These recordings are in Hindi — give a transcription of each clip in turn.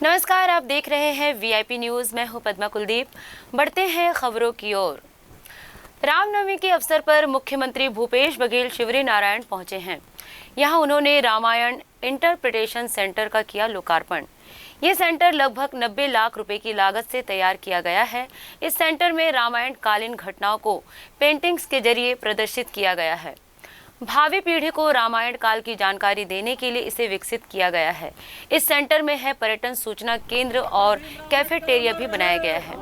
नमस्कार, आप देख रहे हैं वीआईपी न्यूज। मैं हूं पद्मा कुलदीप। बढ़ते हैं खबरों की ओर। रामनवमी के अवसर पर मुख्यमंत्री भूपेश बघेल शिवरी नारायण पहुंचे हैं। यहां उन्होंने रामायण इंटरप्रिटेशन सेंटर का किया लोकार्पण। ये सेंटर लगभग 90 लाख रुपए की लागत से तैयार किया गया है। इस सेंटर में रामायण कालीन घटनाओं को पेंटिंग्स के जरिए प्रदर्शित किया गया है। भावी पीढ़ी को रामायण काल की जानकारी देने के लिए इसे विकसित किया गया है। इस सेंटर में है पर्यटन सूचना केंद्र और कैफेटेरिया भी बनाया गया है।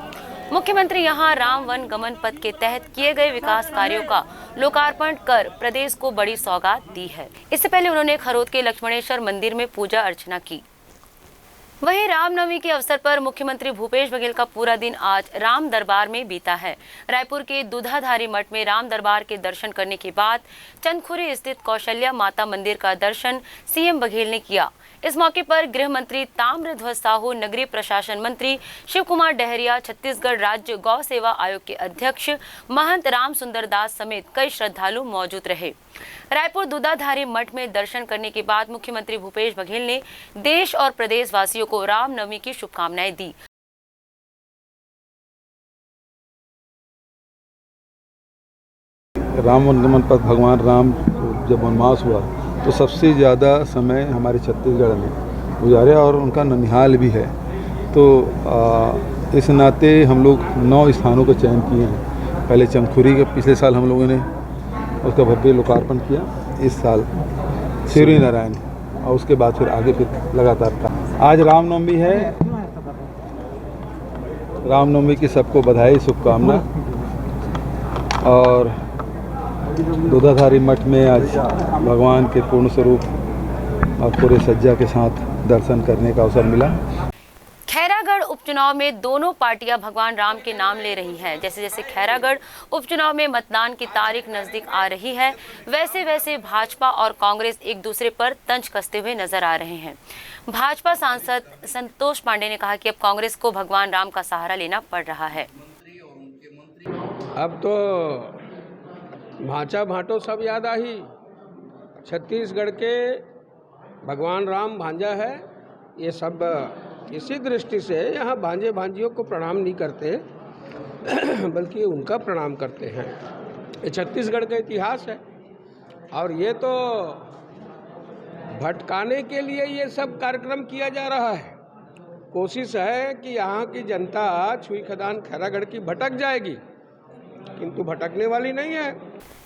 मुख्यमंत्री यहां राम वन गमन पथ के तहत किए गए विकास कार्यों का लोकार्पण कर प्रदेश को बड़ी सौगात दी है। इससे पहले उन्होंने खरोद के लक्ष्मणेश्वर मंदिर में पूजा अर्चना की। वहीं रामनवमी के अवसर पर मुख्यमंत्री भूपेश बघेल का पूरा दिन आज राम दरबार में बीता है। रायपुर के दूधाधारी मठ में राम दरबार के दर्शन करने के बाद चंदखुरी स्थित कौशल्या माता मंदिर का दर्शन सीएम बघेल ने किया। इस मौके पर गृह मंत्री ताम्रध्वज साहू, नगरीय प्रशासन मंत्री शिव कुमार डहरिया, छत्तीसगढ़ राज्य गौ सेवा आयोग के अध्यक्ष महंत राम सुंदर दास समेत कई श्रद्धालु मौजूद रहे। रायपुर दूधाधारी मठ में दर्शन करने के बाद मुख्यमंत्री भूपेश बघेल ने देश और प्रदेश वासियों को रामनवमी की शुभकामनाएं दी। राम वनगमन पर भगवान राम जब वनवास हुआ तो सबसे ज़्यादा समय हमारे छत्तीसगढ़ में गुजारा और उनका ननिहाल भी है। तो इस नाते हम लोग 9 स्थानों का चयन किए हैं। पहले चंदखुरी के पिछले साल हम लोगों ने उसका भव्य लोकार्पण किया, इस साल शिवरी नारायण, और उसके बाद फिर आगे फिर लगातार था। आज रामनवमी है। रामनवमी की सबको बधाई, शुभकामना। और दूधाधारी मठ में आज भगवान के पूर्ण स्वरूप और पूरे सज्जा के साथ दर्शन करने का अवसर मिला। खैरागढ़ उपचुनाव में दोनों पार्टियां भगवान राम के नाम ले रही हैं। जैसे जैसे खैरागढ़ उपचुनाव में मतदान की तारीख नजदीक आ रही है, वैसे वैसे भाजपा और कांग्रेस एक दूसरे पर तंज कसते हुए नजर आ रहे हैं। भाजपा सांसद संतोष पांडे ने कहा कि अब कांग्रेस को भगवान राम का सहारा लेना पड़ रहा है। अब तो भांचा भाटो सब याद आई। छत्तीसगढ़ के भगवान राम भांजा है। ये सब इसी दृष्टि से यहाँ भांजे भांजियों को प्रणाम नहीं करते बल्कि उनका प्रणाम करते हैं। ये छत्तीसगढ़ का इतिहास है और ये तो भटकाने के लिए ये सब कार्यक्रम किया जा रहा है। कोशिश है कि यहाँ की जनता छुई खदान खैरागढ़ की भटक जाएगी, किंतु भटकने वाली नहीं है।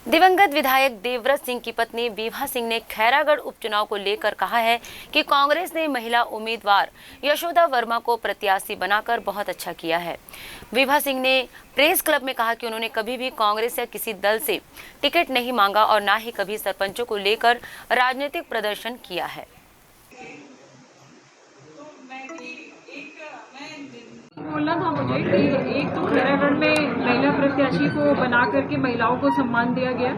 दिवंगत विधायक देवव्रत सिंह की पत्नी विभा सिंह ने खैरागढ़ उपचुनाव को लेकर कहा है कि कांग्रेस ने महिला उम्मीदवार यशोदा वर्मा को प्रत्याशी बनाकर बहुत अच्छा किया है। विभा सिंह ने प्रेस क्लब में कहा कि उन्होंने कभी भी कांग्रेस या किसी दल से टिकट नहीं मांगा और न ही कभी सरपंचों को लेकर राजनीतिक प्रदर्शन किया है। बोलना था मुझे कि एक तो खैरागढ़ में महिला प्रत्याशी को बना करके महिलाओं को सम्मान दिया गया।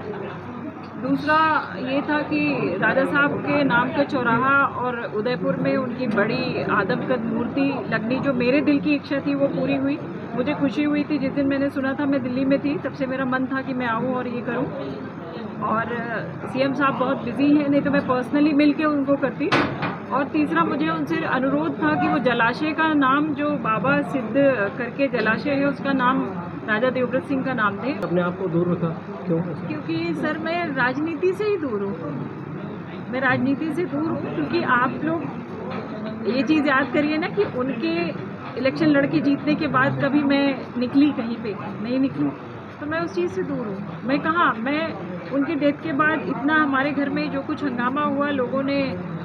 दूसरा ये था कि राजा साहब के नाम का चौराहा और उदयपुर में उनकी बड़ी आदमकद मूर्ति लगनी, जो मेरे दिल की इच्छा थी वो पूरी हुई। मुझे खुशी हुई थी जिस दिन मैंने सुना था। मैं दिल्ली में थी, तब से मेरा मन था कि मैं आऊँ और ये करूँ। और सीएम साहब बहुत बिजी हैं, नहीं तो मैं पर्सनली मिल के उनको करती। और तीसरा मुझे उनसे अनुरोध था कि वो जलाशय का नाम, जो बाबा सिद्ध करके जलाशय है, उसका नाम राजा देवव्रत सिंह का नाम दें। अपने आप को दूर रखा क्यों? क्योंकि सर मैं राजनीति से ही दूर हूँ। मैं राजनीति से दूर हूँ क्योंकि आप लोग ये चीज़ याद करिए ना कि उनके इलेक्शन लड़के जीतने के बाद कभी मैं निकली कहीं पे नहीं निकली, तो मैं उस चीज़ से दूर हूँ। मैं कहाँ, मैं उनके डेथ के बाद इतना हमारे घर में जो कुछ हंगामा हुआ, लोगों ने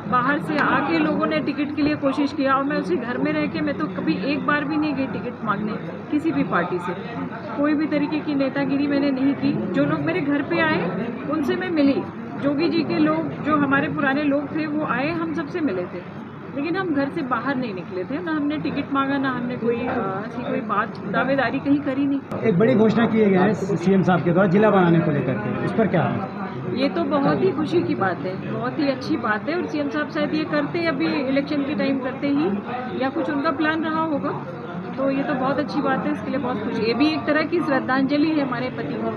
बाहर से आके लोगों ने टिकट के लिए कोशिश किया और मैं उसी घर में रह के मैं तो कभी एक बार भी नहीं गई टिकट मांगने किसी भी पार्टी से। कोई भी तरीके की नेतागिरी मैंने नहीं की। जो लोग मेरे घर पे आए उनसे मैं मिली। जोगी जी के लोग, जो हमारे पुराने लोग थे, वो आए, हम सबसे मिले थे, लेकिन हम घर से बाहर नहीं निकले थे। ना हमने टिकट मांगा, ना हमने कोई ऐसी कोई बात दावेदारी कहीं करी नहीं। एक बड़ी घोषणा की गई है सीएम साहब के द्वारा जिला बनाने को लेकर के, उस पर क्या? ये तो बहुत ही खुशी की बात है, बहुत ही अच्छी बात है। और सीएम साहब शायद ये करते अभी इलेक्शन के टाइम करते ही, या कुछ उनका प्लान रहा होगा, तो ये तो बहुत अच्छी बात है। इसके लिए बहुत खुशी। ये भी एक तरह की श्रद्धांजलि है हमारे पति को।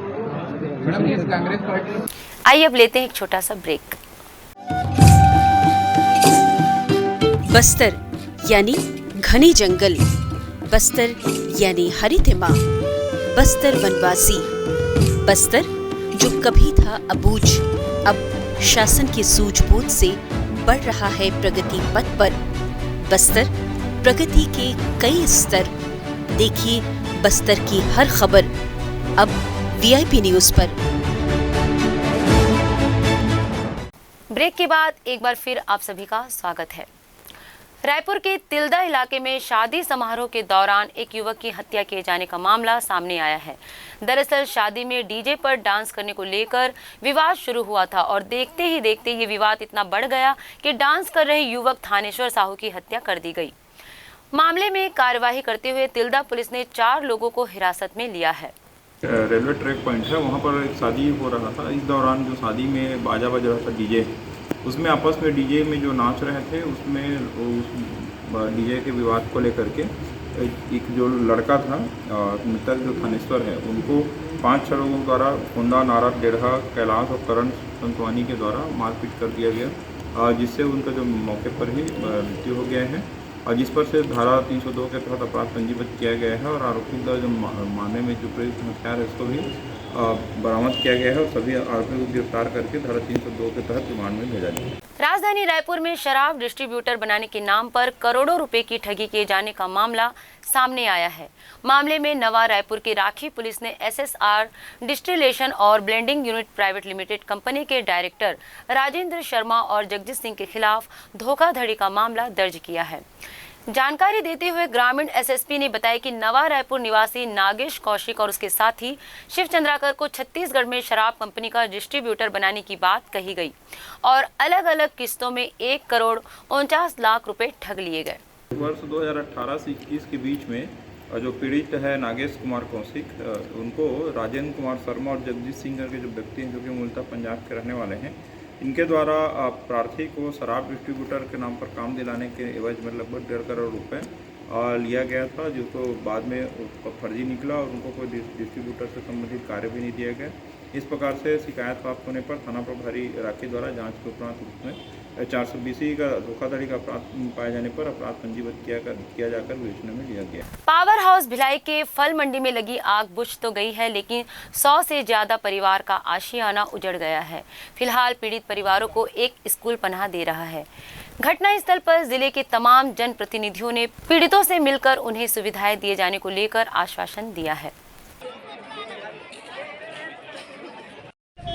आइए अब लेते हैं एक छोटा सा ब्रेक। बस्तर यानी घने जंगल, बस्तर यानी हरितिमा, बस्तर वनवासी, बस्तर जो कभी था अबूझ, अब शासन की सूझबूझ से बढ़ रहा है प्रगति पथ पर। बस्तर प्रगति के कई स्तर, देखिए बस्तर की हर खबर अब वीआईपी न्यूज पर। ब्रेक के बाद एक बार फिर आप सभी का स्वागत है। रायपुर के तिल्दा इलाके में शादी समारोह के दौरान एक युवक की हत्या किए जाने का मामला सामने आया है। दरअसल शादी में डीजे पर डांस करने को लेकर विवाद शुरू हुआ था और देखते ही देखते ये विवाद इतना बढ़ गया कि डांस कर रहे युवक थानेश्वर साहू की हत्या कर दी गई। मामले में कार्यवाही करते हुए तिल्दा पुलिस ने 4 लोगों को हिरासत में लिया है। रेलवे ट्रैक पॉइंट है, वहाँ पर एक शादी हो रहा था। इस दौरान जो शादी में बाजा बज रहा था डीजे, उसमें आपस में डीजे में जो नाच रहे थे उसमें उस डीजे के विवाद को लेकर के एक जो लड़का था मृतक जो थानेश्वर है, उनको 5-6 लोगों द्वारा कुंदा, नारा, डेढ़ा, कैलाश और करण संतवानी के द्वारा मारपीट कर दिया गया, जिससे उनका जो मौके पर ही मृत्यु हो गया है और जिस पर से धारा 302 के तहत अपराध पंजीबद्ध किया गया है और आरोपी का जो मामले में जो प्रयुक्त हथियार है उसको भी बरामद किया गया है और सभी आरोपियों को गिरफ्तार करके धारा 302 के तहत रिमांड में भेजा गया। राजधानी रायपुर में शराब डिस्ट्रीब्यूटर बनाने के नाम पर करोड़ों रुपए की ठगी किए जाने का मामला सामने आया है। मामले में नवा रायपुर की राखी पुलिस ने एसएसआर डिस्टिलेशन और blending unit private limited company के डायरेक्टर राजेंद्र शर्मा और जगजीत सिंह के खिलाफ धोखाधड़ी का मामला दर्ज किया है। जानकारी देते हुए ग्रामीण एसएसपी ने बताया कि नवा रायपुर निवासी नागेश कौशिक और उसके साथी शिव चंद्राकर को छत्तीसगढ़ में शराब कंपनी का डिस्ट्रीब्यूटर बनाने की बात कही गई और अलग अलग किस्तों में 1 करोड़ 49 लाख रुपए ठग लिए गए। वर्ष 2018 से 21 के बीच में जो पीड़ित है नागेश कुमार कौशिक, उनको राजेंद्र कुमार शर्मा और जगजीत सिंह के जो व्यक्ति हैं जो कि मूलतः पंजाब के रहने वाले हैं, इनके द्वारा प्रार्थी को शराब डिस्ट्रीब्यूटर के नाम पर काम दिलाने के एवज में लगभग 1.5 करोड़ रुपए लिया गया था, जिसको बाद में फर्जी निकला और उनको कोई डिस्ट्रीब्यूटर से संबंधित कार्य भी नहीं दिया गया। इस प्रकार से शिकायत प्राप्त होने पर थाना प्रभारी राखी द्वारा जांच के उपरांत उसमें 420 का धोखाधड़ी का अपराध पाए जाने पर अपराध पंजीबद्ध किया जाकर विवेचना में लिया गया। पावर हाउस भिलाई के फल मंडी में लगी आग बुझ तो गई है, लेकिन 100 से ज्यादा परिवार का आशियाना उजड़ गया है। फिलहाल पीड़ित परिवारों को एक स्कूल पनाह दे रहा है। घटनास्थल पर जिले के तमाम जनप्रतिनिधियों ने पीड़ितों से मिलकर उन्हें सुविधाएं दिए जाने को लेकर आश्वासन दिया है।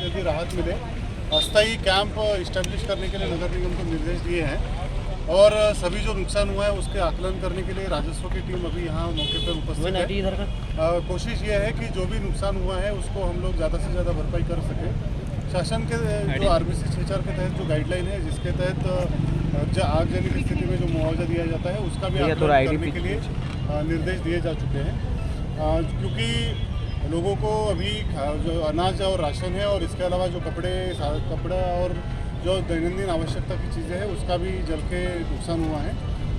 यदि राहत मिले, अस्थायी कैंप इस्टेब्लिश करने के लिए नगर निगम को निर्देश दिए हैं और सभी जो नुकसान हुआ है उसके आकलन करने के लिए राजस्व की टीम अभी यहाँ मौके पर उपस्थित है। कोशिश ये है कि जो भी नुकसान हुआ है उसको हम लोग ज़्यादा से ज़्यादा भरपाई कर सकें। शासन के जो RBC 6/4 के तहत जो गाइडलाइन है, जिसके तहत आगजनी की स्थिति में जो मुआवजा दिया जाता है उसका भी आकलन करने के लिए निर्देश दिए जा चुके हैं, क्योंकि लोगों को अभी जो अनाज और राशन है और इसके अलावा जो कपड़ा और जो दैनंदिन आवश्यकता की चीज़ें हैं उसका भी जल के नुकसान हुआ है।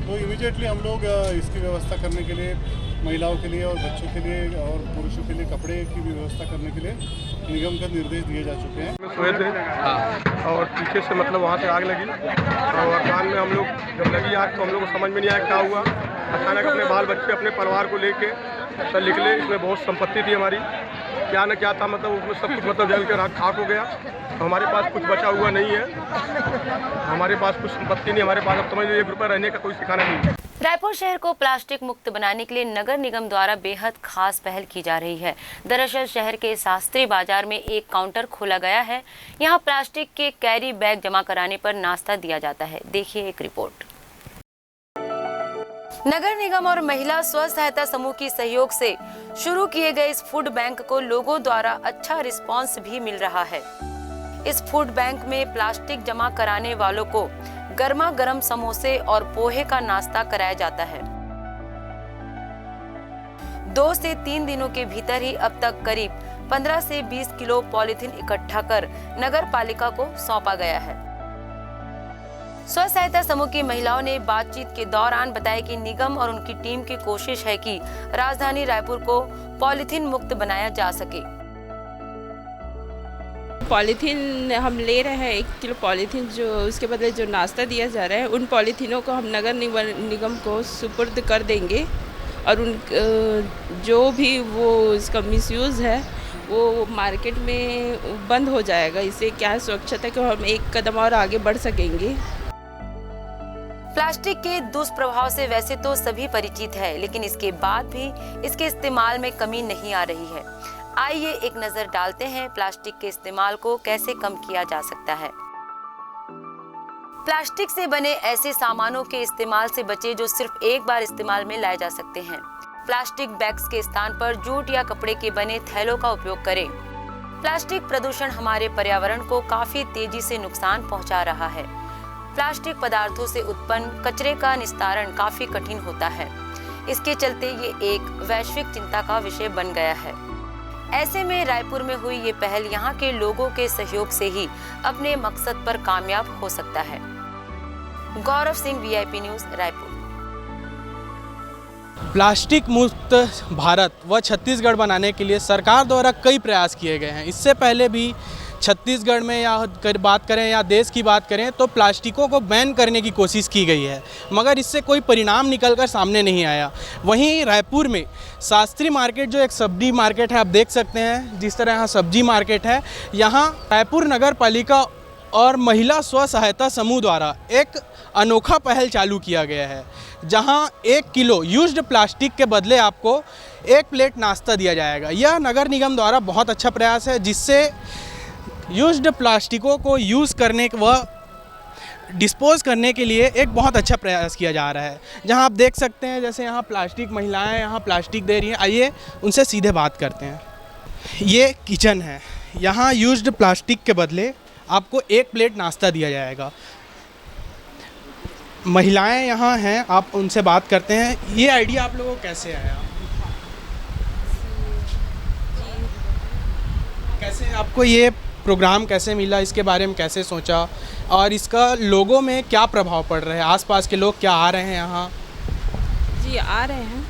तो इमीडिएटली हम लोग इसकी व्यवस्था करने के लिए महिलाओं के लिए और बच्चों के लिए और पुरुषों के लिए कपड़े की भी व्यवस्था करने के लिए निगम का निर्देश दिए जा चुके हैं। सोए थे और पीछे से मतलब वहाँ से आग लगी और कान में हम लोग जब लगी आग तो हम लोग को समझ में नहीं आया क्या हुआ। अचानक अपने बाल बच्चे अपने परिवार को लेके सर निकले। इसमें बहुत संपत्ति थी हमारी, क्या न क्या था, मतलब उसमें सब कुछ मतलब जल कर खाक हो गया। तो हमारे पास कुछ बचा हुआ नहीं है, हमारे पास कुछ संपत्ति नहीं, हमारे पास अब समझ लीजिए 1 रुपया रहने का कोई ठिकाना नहीं है। रायपुर शहर को प्लास्टिक मुक्त बनाने के लिए नगर निगम द्वारा बेहद खास पहल की जा रही है। दरअसल शहर के शास्त्री बाजार में एक काउंटर खोला गया है। यहाँ प्लास्टिक के कैरी बैग जमा कराने पर नाश्ता दिया जाता है। देखिए एक रिपोर्ट। नगर निगम और महिला स्व सहायता समूह की सहयोग से शुरू किए गए इस फूड बैंक को लोगों द्वारा अच्छा रिस्पांस भी मिल रहा है। इस फूड बैंक में प्लास्टिक जमा कराने वालों को गर्मा गर्म समोसे और पोहे का नाश्ता कराया जाता है। 2 से 3 दिनों के भीतर ही अब तक करीब 15 से 20 किलो पॉलीथीन इकट्ठा कर नगर पालिका को सौंपा गया है। स्व सहायता समूह की महिलाओं ने बातचीत के दौरान बताया कि निगम और उनकी टीम की कोशिश है कि राजधानी रायपुर को पॉलीथीन मुक्त बनाया जा सके। पॉलीथीन हम ले रहे हैं 1 किलो पॉलीथीन, जो उसके बदले जो नाश्ता दिया जा रहा है उन पॉलीथीनों को हम नगर निगम को सुपुर्द कर देंगे और उन जो भी वो इसका मिसयूज़ है वो मार्केट में बंद हो जाएगा। इससे क्या है, स्वच्छता के हम एक कदम और आगे बढ़ सकेंगे। प्लास्टिक के दुष्प्रभाव से वैसे तो सभी परिचित है, लेकिन इसके बाद भी इसके इस्तेमाल में कमी नहीं आ रही है। आइए एक नजर डालते हैं प्लास्टिक के इस्तेमाल को कैसे कम किया जा सकता है। प्लास्टिक से बने ऐसे सामानों के इस्तेमाल से बचे जो सिर्फ एक बार इस्तेमाल में लाए जा सकते हैं। प्लास्टिक बैग्स के स्थान पर जूट या कपड़े के बने थैलों का उपयोग करें। प्लास्टिक प्रदूषण हमारे पर्यावरण को काफी तेजी से नुकसान पहुंचा रहा है। प्लास्टिक पदार्थों से उत्पन्न कचरे का निस्तारण काफी कठिन होता है। इसके चलते ये एक वैश्विक चिंता का विषय बन गया है। ऐसे में रायपुर में हुई ये पहल यहाँ के लोगों के सहयोग से ही अपने मकसद पर कामयाब हो सकता है। Gaurav Singh, VIP news, Raipur. Plastic मुक्त भारत व छत्तीसगढ़ बनाने के लिए सरकार द्वारा कई प्रयास किए गए हैं। इससे पहले भी छत्तीसगढ़ में या बात करें या देश की बात करें तो प्लास्टिकों को बैन करने की कोशिश की गई है, मगर इससे कोई परिणाम निकलकर सामने नहीं आया। वहीं रायपुर में शास्त्री मार्केट जो एक सब्जी मार्केट है, आप देख सकते हैं जिस तरह यहाँ सब्जी मार्केट है, यहाँ रायपुर नगर पालिका और महिला स्व सहायता समूह द्वारा एक अनोखा पहल चालू किया गया है, जहां 1 किलो यूज्ड प्लास्टिक के बदले आपको 1 प्लेट नाश्ता दिया जाएगा। यह नगर निगम द्वारा बहुत अच्छा प्रयास है, जिससे यूज्ड प्लास्टिकों को यूज़ करने व डिस्पोज करने के लिए एक बहुत अच्छा प्रयास किया जा रहा है। जहां आप देख सकते हैं जैसे यहाँ प्लास्टिक, महिलाएं यहाँ प्लास्टिक दे रही हैं। आइए उनसे सीधे बात करते हैं। ये किचन है, यहाँ यूज्ड प्लास्टिक के बदले आपको 1 प्लेट नाश्ता दिया जाएगा। महिलाएं यहाँ हैं, आप उनसे बात करते हैं। ये आइडिया आप लोगों को कैसे आया? कैसे आपको ये प्रोग्राम कैसे मिला, इसके बारे में कैसे सोचा और इसका लोगों में क्या प्रभाव पड़ रहा है? आसपास के लोग क्या आ रहे हैं यहाँ? जी आ रहे हैं,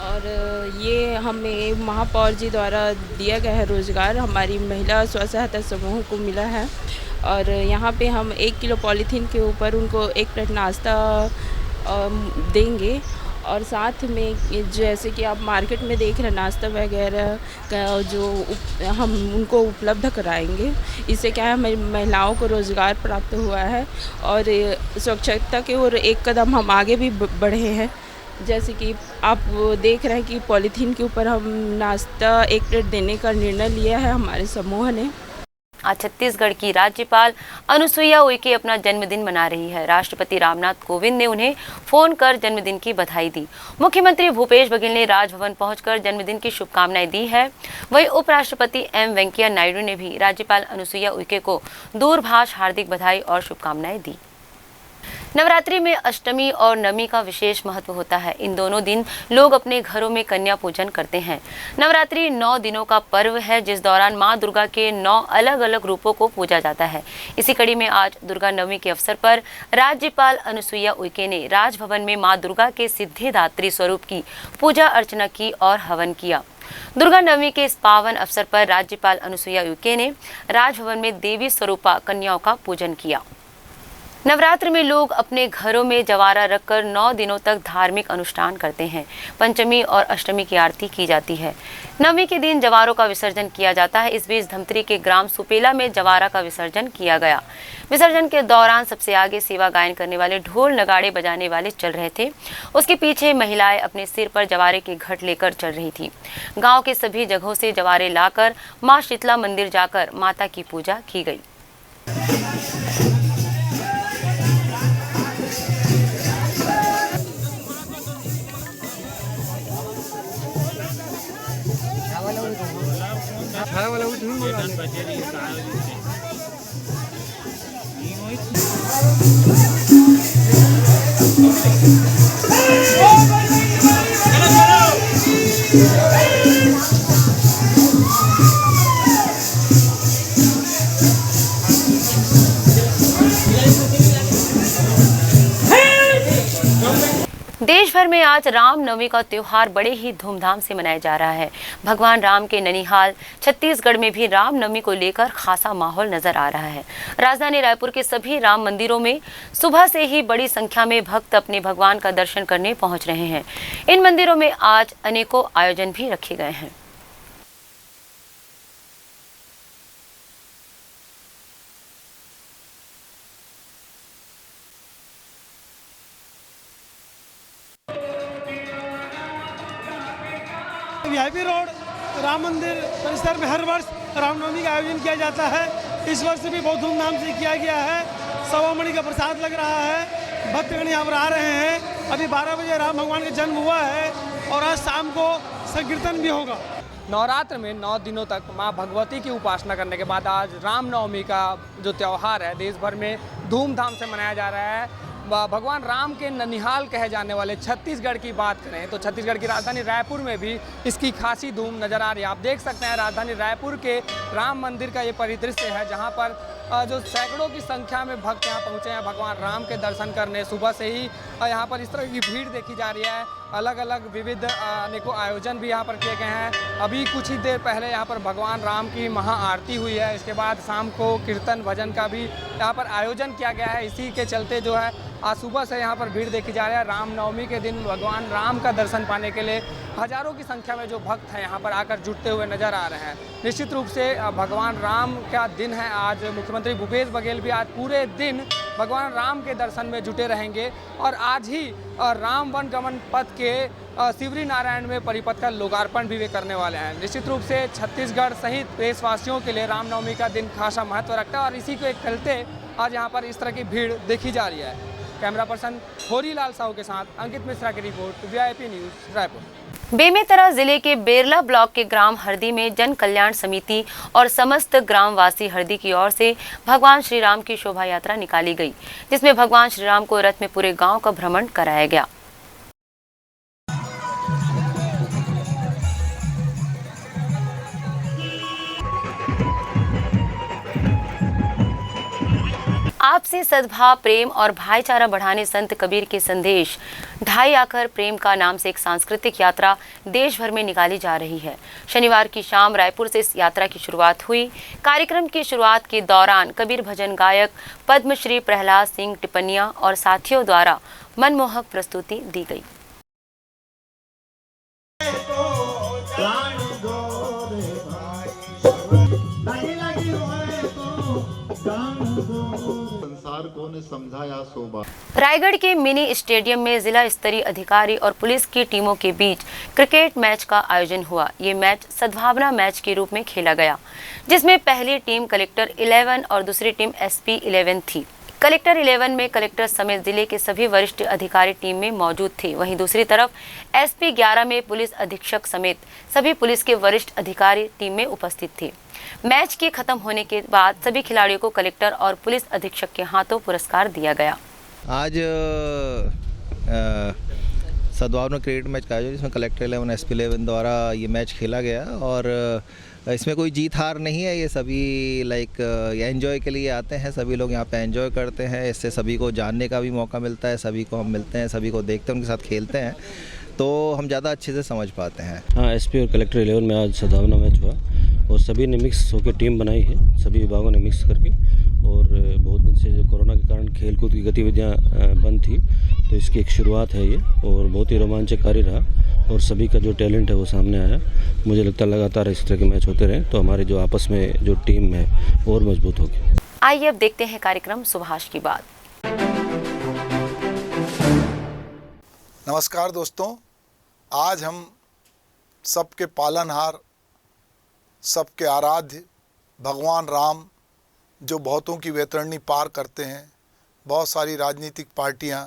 और ये हमें महापौर जी द्वारा दिया गया है रोज़गार, हमारी महिला स्व सहायता समूह को मिला है। और यहाँ पे हम 1 किलो पॉलीथीन के ऊपर उनको 1 प्लेट नाश्ता देंगे। और साथ में जैसे कि आप मार्केट में देख रहे हैं नाश्ता वगैरह का जो हम उनको उपलब्ध कराएंगे। इससे क्या है, महिलाओं को रोज़गार प्राप्त हुआ है और स्वच्छता के ओर एक कदम हम आगे भी बढ़े हैं। जैसे कि आप देख रहे हैं कि पॉलीथीन के ऊपर हम नाश्ता 1 प्लेट देने का निर्णय लिया है हमारे समूह ने। आज छत्तीसगढ़ की राज्यपाल अनुसुईया उइके अपना जन्मदिन मना रही है। राष्ट्रपति रामनाथ कोविंद ने उन्हें फोन कर जन्मदिन की बधाई दी। मुख्यमंत्री भूपेश बघेल ने राजभवन पहुंचकर जन्मदिन की शुभकामनाएं दी है। वहीं उपराष्ट्रपति M वेंकैया नायडू ने भी राज्यपाल अनुसुईया उइके को दूरभाष हार्दिक बधाई और शुभकामनाएं दी। नवरात्रि में अष्टमी और नवमी का विशेष महत्व होता है। इन दोनों दिन लोग अपने घरों में कन्या पूजन करते हैं। नवरात्रि 9 दिनों का पर्व है, जिस दौरान मां दुर्गा के 9 अलग अलग रूपों को पूजा जाता है। इसी कड़ी में आज दुर्गा नवमी के अवसर पर राज्यपाल अनुसुईया उइके ने राजभवन में मां दुर्गा के सिद्धिदात्री स्वरूप की पूजा अर्चना की और हवन किया। दुर्गा नवमी के इस पावन अवसर पर राज्यपाल अनुसुईया उइके ने राजभवन में देवी स्वरूपा कन्याओं का पूजन किया। नवरात्र में लोग अपने घरों में जवारा रखकर 9 दिनों तक धार्मिक अनुष्ठान करते हैं। पंचमी और अष्टमी की आरती की जाती है। नवमी के दिन जवारों का विसर्जन किया जाता है। इस बीच धमतरी के ग्राम सुपेला में जवारा का विसर्जन किया गया। विसर्जन के दौरान सबसे आगे सेवा गायन करने वाले ढोल नगाड़े बजाने वाले चल रहे थे। उसके पीछे महिलाएं अपने सिर पर जवारे के घट लेकर चल रही थी। गाँव के सभी जगहों से जवारे लाकर माँ शीतला मंदिर जाकर माता की पूजा की गई। देश भर में आज रामनवमी का त्योहार बड़े ही धूमधाम से मनाया जा रहा है। भगवान राम के ननिहाल छत्तीसगढ़ में भी रामनवमी को लेकर खासा माहौल नजर आ रहा है। राजधानी रायपुर के सभी राम मंदिरों में सुबह से ही बड़ी संख्या में भक्त अपने भगवान का दर्शन करने पहुंच रहे हैं। इन मंदिरों में आज अनेकों आयोजन भी रखे गए हैं। वीआईपी रोड राम मंदिर परिसर में हर वर्ष रामनवमी का आयोजन किया जाता है। इस वर्ष भी बहुत धूमधाम से किया गया है। 1.25 मणि का प्रसाद लग रहा है। भक्तगण यहाँ पर आ रहे हैं। अभी 12 बजे राम भगवान का जन्म हुआ है और आज शाम को संकीर्तन भी होगा। नवरात्र में 9 दिनों तक मां भगवती की उपासना करने के बाद आज रामनवमी का जो त्यौहार है देश भर में धूमधाम से मनाया जा रहा है। भगवान राम के ननिहाल कहे जाने वाले छत्तीसगढ़ की बात करें तो छत्तीसगढ़ की राजधानी रायपुर में भी इसकी खासी धूम नज़र आ रही है। आप देख सकते हैं राजधानी रायपुर के राम मंदिर का ये परिदृश्य है, जहां पर जो सैकड़ों की संख्या में भक्त यहाँ पहुँचे हैं भगवान राम के दर्शन करने। सुबह से ही यहाँ पर इस तरह की भीड़ देखी जा रही है। अलग अलग विविध अनेकों आयोजन भी यहाँ पर किए गए हैं। अभी कुछ ही देर पहले यहाँ पर भगवान राम की महाआरती हुई है। इसके बाद शाम को कीर्तन भजन का भी यहाँ पर आयोजन किया गया है। इसी के चलते जो है आज सुबह से यहाँ पर भीड़ देखी जा रही है। रामनवमी के दिन भगवान राम का दर्शन पाने के लिए हजारों की संख्या में जो भक्त हैं यहाँ पर आकर जुटते हुए नजर आ रहे हैं। निश्चित रूप से भगवान राम का दिन है आज। मुख्यमंत्री भूपेश बघेल भी आज पूरे दिन भगवान राम के दर्शन में जुटे रहेंगे और आज ही राम वन गमन पथ के शिवरी नारायण में परिपथ का लोकार्पण भी वे करने वाले हैं। निश्चित रूप से छत्तीसगढ़ सहित देशवासियों के लिए रामनवमी का दिन खासा महत्व रखता है और इसी के चलते आज यहाँ पर इस तरह की भीड़ देखी जा रही है। कैमरा पर्सन होरीलाल साहू के साथ अंकित मिश्रा की report, VIP news Raipur. Bemetara जिले के बेरला ब्लॉक के ग्राम हरदी में जन कल्याण समिति और समस्त ग्रामवासी हरदी की ओर से भगवान श्री राम की शोभा यात्रा निकाली गई, जिसमें भगवान श्री राम को रथ में पूरे गांव का भ्रमण कराया गया। आपसी सद्भाव, प्रेम और भाईचारा बढ़ाने संत कबीर के संदेश ढाई आकर प्रेम का नाम से एक सांस्कृतिक यात्रा देश भर में निकाली जा रही है। शनिवार की शाम रायपुर से इस यात्रा की शुरुआत हुई। कार्यक्रम की शुरुआत के दौरान कबीर भजन गायक पद्मश्री प्रहलाद सिंह टिपनिया और साथियों द्वारा मनमोहक प्रस्तुति दी गई। रायगढ़ के मिनी स्टेडियम में जिला स्तरीय अधिकारी और पुलिस की टीमों के बीच क्रिकेट मैच का आयोजन हुआ। ये मैच सद्भावना मैच के रूप में खेला गया, जिसमें पहली टीम कलेक्टर 11 और दूसरी टीम SP 11 थी। कलेक्टर 11 में कलेक्टर समेत जिले के सभी वरिष्ठ अधिकारी टीम में मौजूद थे। वहीं दूसरी तरफ SP 11 में पुलिस अधीक्षक समेत सभी पुलिस के वरिष्ठ अधिकारी टीम में उपस्थित थे। मैच के खत्म होने के बाद सभी खिलाड़ियों को कलेक्टर और पुलिस अधीक्षक के हाथों पुरस्कार दिया गया। आज सद्भावना क्रिकेट मैच का आयोजन, जिसमें कलेक्टर 11 SP 11 द्वारा ये मैच खेला गया और इसमें कोई जीत हार नहीं है। ये सभी एंजॉय के लिए आते हैं। सभी लोग यहाँ पे एंजॉय करते हैं। इससे सभी को जानने का भी मौका मिलता है। सभी को हम मिलते हैं, सभी को देखते हैं, उनके साथ खेलते हैं तो हम ज़्यादा अच्छे से समझ पाते हैं। हाँ, SP और कलेक्टर 11 में आज सद्भावना मैच हुआ और सभी ने मिक्स होकर टीम बनाई है, सभी विभागों ने मिक्स करके। और बहुत दिन से जो कोरोना के कारण खेलकूद की गतिविधियाँ बंद थी, तो इसकी एक शुरुआत है ये और बहुत ही रोमांचकारी रहा और सभी का जो टैलेंट है वो सामने आया। मुझे लगता है लगातार इस तरह के मैच होते रहे तो हमारे जो आपस में जो टीम है और मजबूत होगी। आइए अब देखते हैं कार्यक्रम सुभाष की बात। नमस्कार दोस्तों, आज हम सबके पालनहार, सबके आराध्य भगवान राम जो बहुतों की वैतरणी पार करते हैं, बहुत सारी राजनीतिक पार्टियां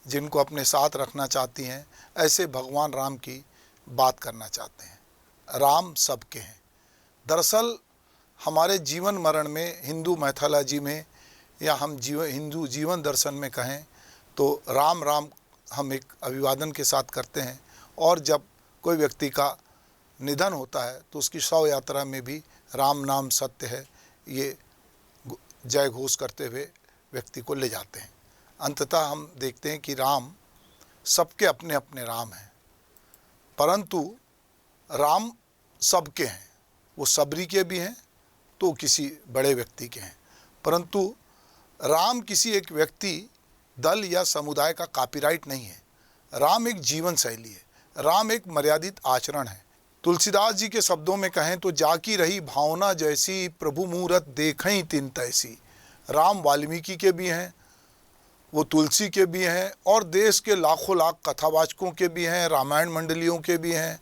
जिनको अपने साथ रखना चाहती हैं, ऐसे भगवान राम की बात करना चाहते हैं। राम सबके हैं। दरअसल हमारे जीवन मरण में, हिंदू मैथोलॉजी में या हम हिंदू जीवन दर्शन में कहें तो राम राम हम एक अभिवादन के साथ करते हैं और जब कोई व्यक्ति का निधन होता है तो उसकी शव यात्रा में भी राम नाम सत्य है ये जय घोष करते हुए व्यक्ति को ले जाते हैं। अंततः हम देखते हैं कि राम सबके अपने अपने राम हैं, परंतु राम सबके हैं। वो सबरी के भी हैं तो किसी बड़े व्यक्ति के हैं, परंतु राम किसी एक व्यक्ति, दल या समुदाय का कॉपीराइट नहीं है। राम एक जीवन शैली है, राम एक मर्यादित आचरण है। तुलसीदास जी के शब्दों में कहें तो जाकी रही भावना जैसी, प्रभु मूरत देखई तिन तैसी। राम वाल्मीकि के भी हैं, वो तुलसी के भी हैं, और देश के लाखों लाख कथावाचकों के भी हैं, रामायण मंडलियों के भी हैं।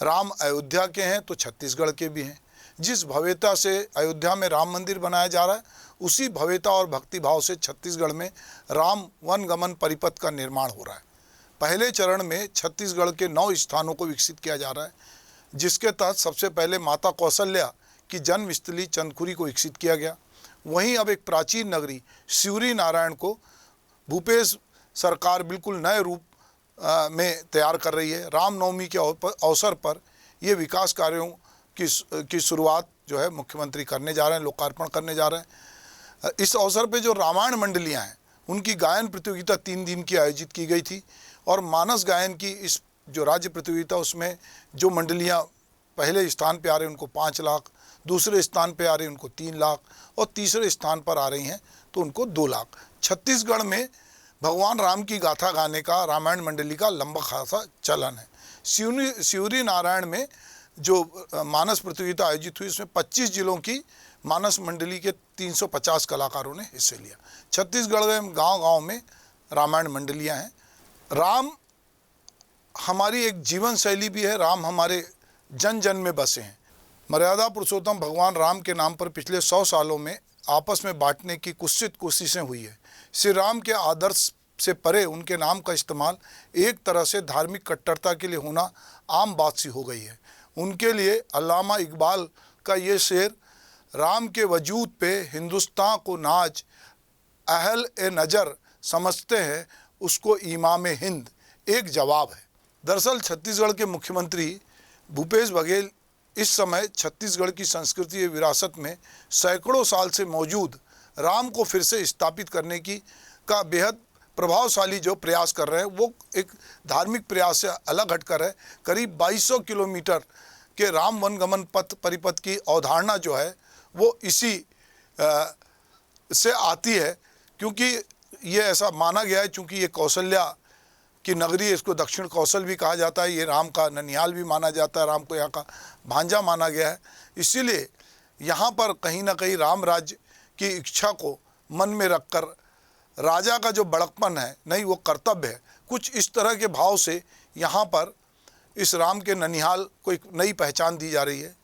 राम अयोध्या के हैं तो छत्तीसगढ़ के भी हैं। जिस भव्यता से अयोध्या में राम मंदिर बनाया जा रहा है, उसी भव्यता और भक्तिभाव से छत्तीसगढ़ में राम वनगमन परिपथ का निर्माण हो रहा है। पहले चरण में छत्तीसगढ़ के 9 स्थानों को विकसित किया जा रहा है, जिसके तहत सबसे पहले माता कौशल्या की जन्मस्थली चंदखुरी को विकसित किया गया। वहीं अब एक प्राचीन नगरी शिवरी नारायण को भूपेश सरकार बिल्कुल नए रूप में तैयार कर रही है। रामनवमी के अवसर पर ये विकास कार्यों की शुरुआत जो है मुख्यमंत्री करने जा रहे हैं, लोकार्पण करने जा रहे हैं। इस अवसर पे जो रामायण मंडलियां हैं, उनकी गायन प्रतियोगिता 3 दिन की आयोजित की गई थी, और मानस गायन की इस जो राज्य प्रतियोगिता, उसमें जो मंडलियां पहले स्थान पे आ रही हैं उनको 5 लाख, दूसरे स्थान पे आ रही हैं उनको 3 लाख, और तीसरे स्थान पर आ रही हैं तो उनको 2 लाख। छत्तीसगढ़ में भगवान राम की गाथा गाने का रामायण मंडली का लंबा खासा चलन है। शिवरी नारायण में जो मानस प्रतियोगिता आयोजित हुई, उसमें 25 जिलों की मानस मंडली के 350 कलाकारों ने हिस्से लिया। छत्तीसगढ़ में गांव-गांव में रामायण मंडलियां हैं। राम हमारी एक जीवन शैली भी है, राम हमारे जन जन में बसे हैं। मर्यादा पुरुषोत्तम भगवान राम के नाम पर पिछले 100 सालों में आपस में बांटने की कुत्सित कोशिशें हुई है। श्री राम के आदर्श से परे उनके नाम का इस्तेमाल एक तरह से धार्मिक कट्टरता के लिए होना आम बात सी हो गई है। उनके लिए अल्लामा इकबाल का ये शेर, राम के वजूद पे हिंदुस्तान को नाज अहल ए नज़र समझते हैं उसको इमाम हिंद, एक जवाब है। दरअसल छत्तीसगढ़ के मुख्यमंत्री भूपेश बघेल इस समय छत्तीसगढ़ की संस्कृति और विरासत में सैकड़ों साल से मौजूद राम को फिर से स्थापित करने का बेहद प्रभावशाली जो प्रयास कर रहे हैं, वो एक धार्मिक प्रयास से अलग हटकर है। करीब 2200 किलोमीटर के राम वनगमन पथ परिपथ की अवधारणा जो है वो इसी से आती है, क्योंकि ये ऐसा माना गया है, चूँकि ये कौशल्या की नगरी, इसको दक्षिण कौशल भी कहा जाता है, ये राम का ननिहाल भी माना जाता है, राम को यहाँ का भांजा माना गया है। इसीलिए यहाँ पर कहीं ना कहीं राम राज्य की इच्छा को मन में रखकर राजा का जो बड़कपन है, नहीं वो कर्तव्य है, कुछ इस तरह के भाव से यहाँ पर इस राम के ननिहाल को एक नई पहचान दी जा रही है।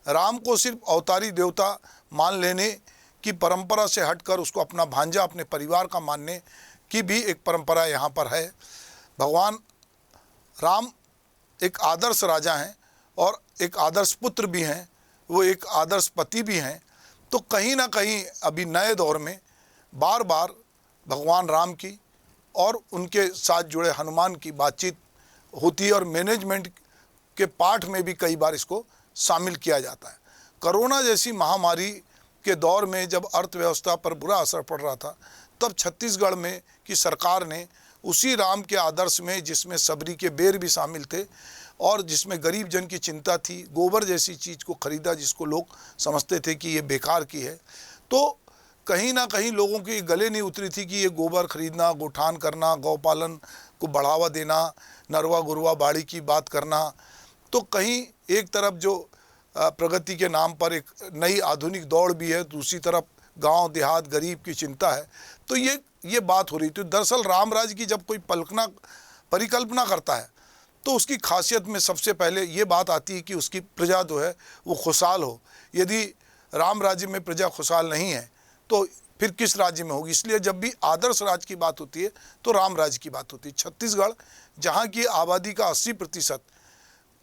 राम को सिर्फ अवतारी देवता मान लेने की परंपरा से हटकर उसको अपना भांजा, अपने परिवार का मानने की भी एक परंपरा यहाँ पर है। भगवान राम एक आदर्श राजा हैं और एक आदर्श पुत्र भी हैं, वो एक आदर्श पति भी हैं। तो कहीं ना कहीं अभी नए दौर में बार बार भगवान राम की और उनके साथ जुड़े हनुमान की बातचीत होती है, और मैनेजमेंट के पाठ में भी कई बार इसको शामिल किया जाता है। कोरोना जैसी महामारी के दौर में जब अर्थव्यवस्था पर बुरा असर पड़ रहा था, तब छत्तीसगढ़ में की सरकार ने उसी राम के आदर्श में, जिसमें सबरी के बेर भी शामिल थे और जिसमें गरीब जन की चिंता थी, गोबर जैसी चीज़ को खरीदा जिसको लोग समझते थे कि ये बेकार की है। तो कहीं ना कहीं लोगों के गले नहीं उतरी थी कि ये गोबर खरीदना, गोठान करना, गौपालन को बढ़ावा देना, नरवा गुरवा बाड़ी की बात करना, तो कहीं एक तरफ जो प्रगति के नाम पर एक नई आधुनिक दौड़ भी है, दूसरी तरफ गांव देहात गरीब की चिंता है। तो ये बात हो रही थी। दरअसल राम राज्य की जब कोई परिकल्पना करता है तो उसकी खासियत में सबसे पहले ये बात आती है कि उसकी प्रजा जो है वो खुशहाल हो। यदि राम राज्य में प्रजा खुशहाल नहीं है तो फिर किस राज्य में होगी। इसलिए जब भी आदर्श राज्य की बात होती है तो राम राज्य की बात होती है। छत्तीसगढ़ जहाँ की आबादी का 80%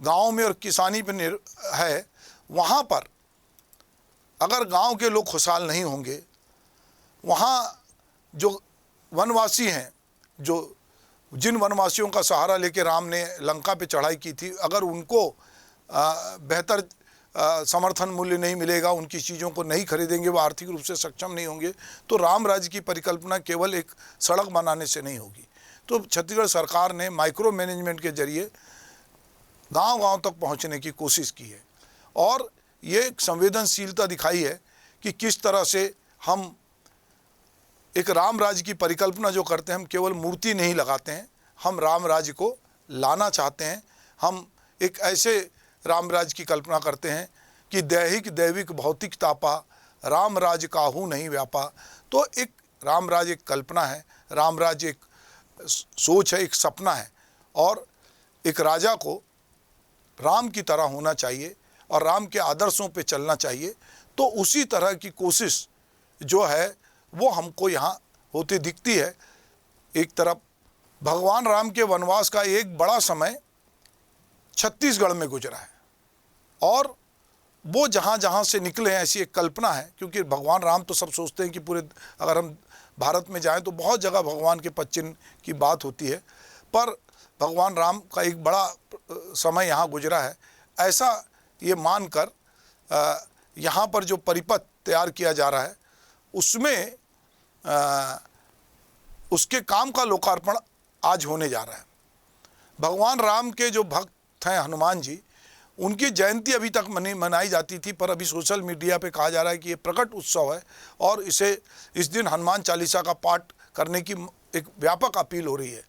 गाँव में और किसानी पर है, वहाँ पर अगर गांव के लोग खुशहाल नहीं होंगे, वहाँ जो वनवासी हैं, जो जिन वनवासियों का सहारा लेके राम ने लंका पे चढ़ाई की थी, अगर उनको बेहतर समर्थन मूल्य नहीं मिलेगा, उनकी चीज़ों को नहीं खरीदेंगे, वो आर्थिक रूप से सक्षम नहीं होंगे, तो राम राज्य की परिकल्पना केवल एक सड़क बनाने से नहीं होगी। तो छत्तीसगढ़ सरकार ने माइक्रो मैनेजमेंट के जरिए गांव-गांव तक पहुंचने की कोशिश की है और ये एक संवेदनशीलता दिखाई है कि किस तरह से हम एक राम राज्य की परिकल्पना जो करते हैं, हम केवल मूर्ति नहीं लगाते हैं, हम राम राज्य को लाना चाहते हैं। हम एक ऐसे राम राज्य की कल्पना करते हैं कि दैहिक दैविक भौतिक तापा राम राज्य काहू नहीं व्यापा। तो एक राम राज्य एक कल्पना है, राम राज्य एक सोच है, एक सपना है और एक राजा को राम की तरह होना चाहिए और राम के आदर्शों पे चलना चाहिए। तो उसी तरह की कोशिश जो है वो हमको यहाँ होती दिखती है। एक तरफ भगवान राम के वनवास का एक बड़ा समय छत्तीसगढ़ में गुजरा है और वो जहाँ जहाँ से निकले हैं ऐसी एक कल्पना है, क्योंकि भगवान राम तो सब सोचते हैं कि पूरे अगर हम भारत में जाएं तो बहुत जगह भगवान के पदचिन्ह की बात होती है, पर भगवान राम का एक बड़ा समय यहाँ गुजरा है ऐसा ये मानकर यहाँ पर जो परिपथ तैयार किया जा रहा है उसमें उसके काम का लोकार्पण आज होने जा रहा है। भगवान राम के जो भक्त हैं हनुमान जी, उनकी जयंती अभी तक मनाई जाती थी, पर अभी सोशल मीडिया पे कहा जा रहा है कि ये प्रकट उत्सव है और इस दिन हनुमान चालीसा का पाठ करने की एक व्यापक अपील हो रही है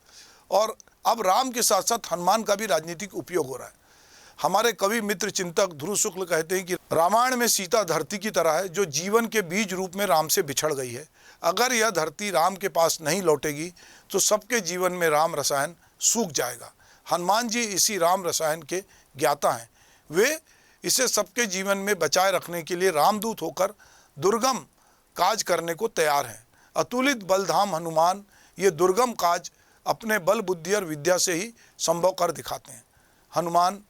और अब राम के साथ साथ हनुमान का भी राजनीतिक उपयोग हो रहा है। हमारे कवि मित्र चिंतक ध्रुव शुक्ल कहते हैं कि रामायण में सीता धरती की तरह है जो जीवन के बीज रूप में राम से बिछड़ गई है। अगर यह धरती राम के पास नहीं लौटेगी तो सबके जीवन में राम रसायन सूख जाएगा। हनुमान जी इसी राम रसायन के ज्ञाता हैं। वे इसे सबके जीवन में बचाए रखने के लिए रामदूत होकर दुर्गम काज करने को तैयार हैं। अतुलित बलधाम हनुमान ये दुर्गम काज अपने बल बुद्धि और विद्या से ही संभव कर दिखाते हैं। हनुमान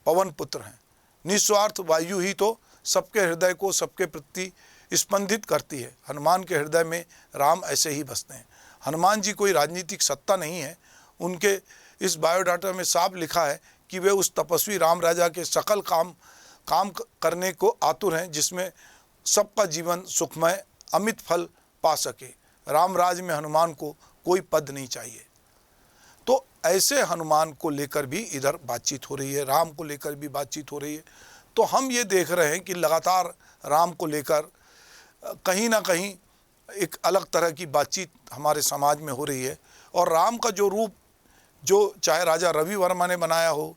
पवन पुत्र हैं। निस्वार्थ वायु ही तो सबके हृदय को सबके प्रति स्पंदित करती है। हनुमान के हृदय में राम ऐसे ही बसते हैं। हनुमान जी कोई राजनीतिक सत्ता नहीं है। उनके इस बायोडाटा में साफ लिखा है कि वे उस तपस्वी राम राजा के सकल काम करने को आतुर हैं जिसमें सबका जीवन सुखमय अमित फल पा सके। राम राज में हनुमान को कोई पद नहीं चाहिए। तो ऐसे हनुमान को लेकर भी इधर बातचीत हो रही है, राम को लेकर भी बातचीत हो रही है। तो हम ये देख रहे हैं कि लगातार राम को लेकर कहीं ना कहीं एक अलग तरह की बातचीत हमारे समाज में हो रही है और राम का जो रूप जो चाहे राजा रवि वर्मा ने बनाया हो,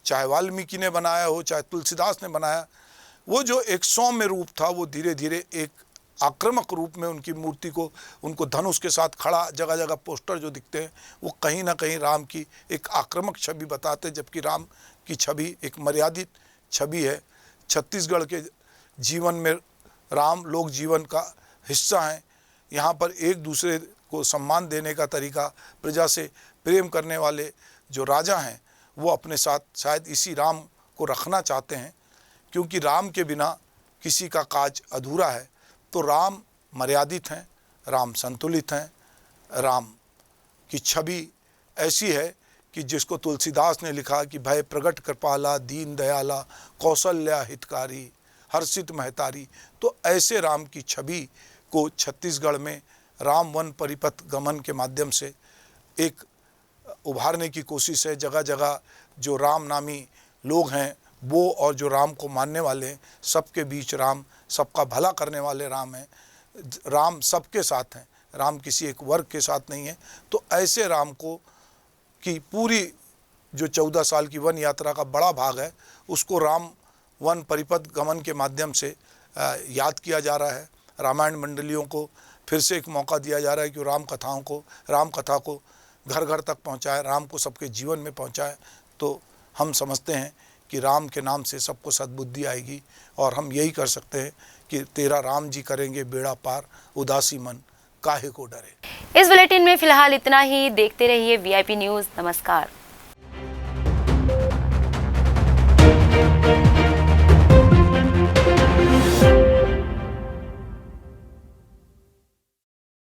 चाहे वाल्मीकि ने बनाया हो, चाहे तुलसीदास ने बनाया, वो जो एक सौम्य रूप था वो धीरे धीरे एक आक्रामक रूप में उनकी मूर्ति को उनको धनुष के साथ खड़ा जगह जगह पोस्टर जो दिखते हैं वो कहीं ना कहीं राम की एक आक्रामक छवि बताते हैं, जबकि राम की छवि एक मर्यादित छवि है। छत्तीसगढ़ के जीवन में राम लोक जीवन का हिस्सा हैं। यहाँ पर एक दूसरे को सम्मान देने का तरीका, प्रजा से प्रेम करने वाले जो राजा हैं वो अपने साथ शायद इसी राम को रखना चाहते हैं, क्योंकि राम के बिना किसी का काज अधूरा है। तो राम मर्यादित हैं, राम संतुलित हैं, राम की छवि ऐसी है कि जिसको तुलसीदास ने लिखा कि भय प्रगट कृपाला दीन दयाला कौशल्या हितकारी हर्षित महतारी। तो ऐसे राम की छवि को छत्तीसगढ़ में राम वन परिपथ गमन के माध्यम से एक उभारने की कोशिश है। जगह जगह जो राम नामी लोग हैं वो और जो राम को मानने वाले हैं, सबके बीच राम सबका भला करने वाले राम हैं। राम सबके साथ हैं, राम किसी एक वर्ग के साथ नहीं है। तो ऐसे राम को की पूरी जो 14 साल की वन यात्रा का बड़ा भाग है उसको राम वन परिपथ गमन के माध्यम से याद किया जा रहा है। रामायण मंडलियों को फिर से एक मौका दिया जा रहा है कि राम कथा को घर घर तक पहुंचाए, राम को सबके जीवन में पहुंचाए। तो हम समझते हैं कि राम के नाम से सबको सद्बुद्धि आएगी और हम यही कर सकते हैं कि तेरा राम जी करेंगे बेड़ा पार, उदासी मन काहे को डरे। इस बुलेटिन में फिलहाल इतना ही। देखते रहिए VIP न्यूज़। नमस्कार।